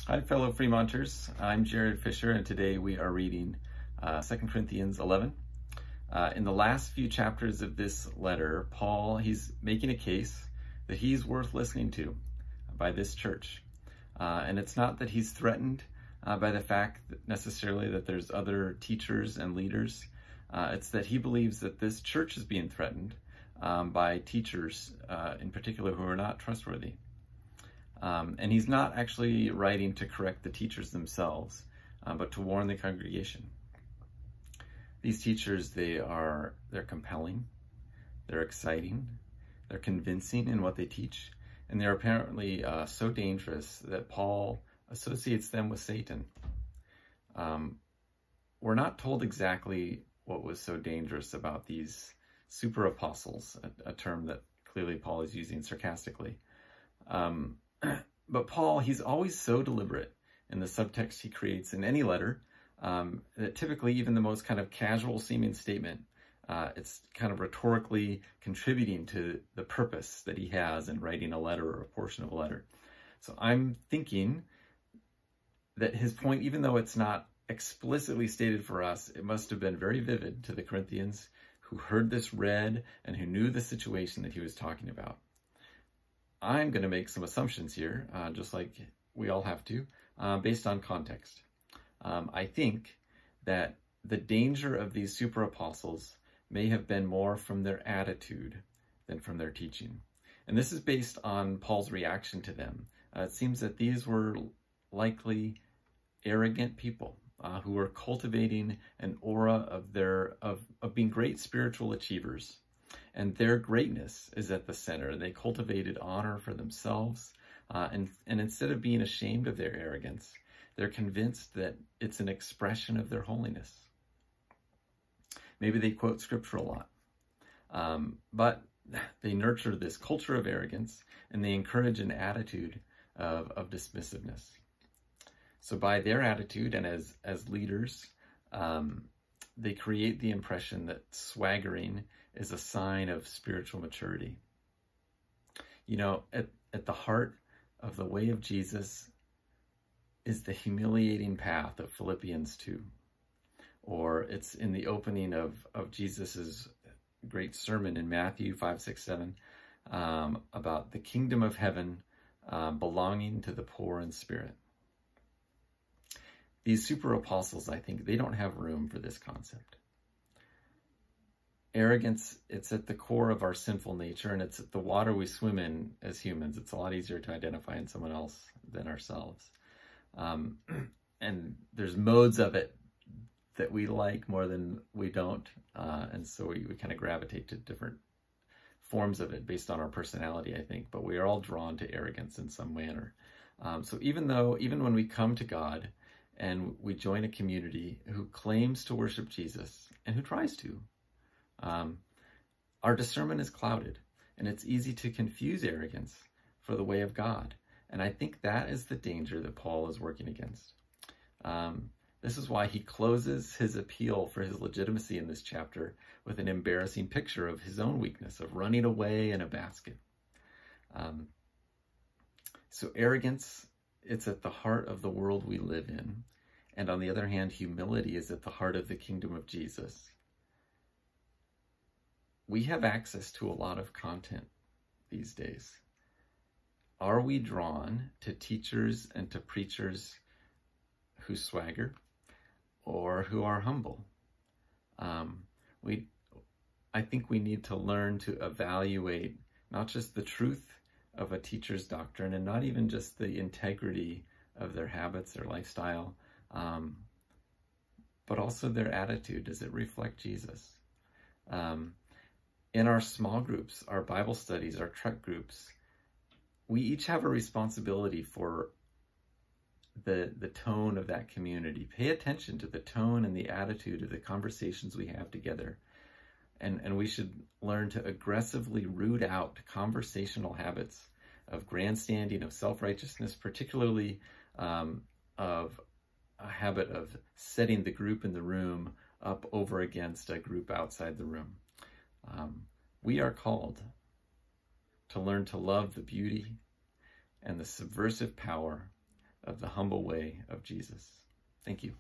Hi, fellow Fremonters. I'm Jared Fisher, and today we are reading 2 Corinthians 11. In the last few chapters of this letter, Paul, he's making a case that he's worth listening to by this church. And it's not that he's threatened by the fact that necessarily that there's other teachers and leaders. It's that he believes that this church is being threatened by teachers in particular who are not trustworthy. And he's not actually writing to correct the teachers themselves, but to warn the congregation. These teachers, they're compelling, they're exciting, they're convincing in what they teach, and they're apparently so dangerous that Paul associates them with Satan. We're not told exactly what was so dangerous about these super apostles, a term that clearly Paul is using sarcastically. But Paul, he's always so deliberate in the subtext he creates in any letter that typically even the most kind of casual seeming statement, it's kind of rhetorically contributing to the purpose that he has in writing a letter or a portion of a letter. So I'm thinking that his point, even though it's not explicitly stated for us, it must have been very vivid to the Corinthians who heard this read and who knew the situation that he was talking about. I'm going to make some assumptions here, just like we all have to, based on context. I think that the danger of these super apostles may have been more from their attitude than from their teaching. And this is based on Paul's reaction to them. It seems that these were likely arrogant people who were cultivating an aura of being great spiritual achievers. And their greatness is at the center. They cultivated honor for themselves. And instead of being ashamed of their arrogance, they're convinced that it's an expression of their holiness. Maybe they quote scripture a lot. But they nurture this culture of arrogance, and they encourage an attitude of dismissiveness. So by their attitude and as leaders, they create the impression that swaggering is a sign of spiritual maturity. You know, at the heart of the way of Jesus is the humiliating path of Philippians 2. Or it's in the opening of Jesus's great sermon in Matthew 5, 6, 7 about the kingdom of heaven belonging to the poor in spirit. These super apostles, I think, they don't have room for this concept. Arrogance, it's at the core of our sinful nature, and it's at the water we swim in as humans. It's a lot easier to identify in someone else than ourselves. And there's modes of it that we like more than we don't. And so we kind of gravitate to different forms of it based on our personality, I think. But we are all drawn to arrogance in some manner. So even when we come to God and we join a community who claims to worship Jesus and who tries to, our discernment is clouded, and it's easy to confuse arrogance for the way of God. And I think that is the danger that Paul is working against. This is why he closes his appeal for his legitimacy in this chapter with an embarrassing picture of his own weakness, of running away in a basket. So arrogance, it's at the heart of the world we live in. And on the other hand, humility is at the heart of the kingdom of Jesus. We have access to a lot of content these days. Are we drawn to teachers and to preachers who swagger or who are humble? I think we need to learn to evaluate not just the truth of a teacher's doctrine and not even just the integrity of their habits, their lifestyle, but also their attitude. Does it reflect Jesus? In our small groups, our Bible studies, our Trek groups, we each have a responsibility for the tone of that community. Pay attention to the tone and the attitude of the conversations we have together. And we should learn to aggressively root out conversational habits of grandstanding, of self-righteousness, particularly of a habit of setting the group in the room up over against a group outside the room. We are called to learn to love the beauty and the subversive power of the humble way of Jesus. Thank you.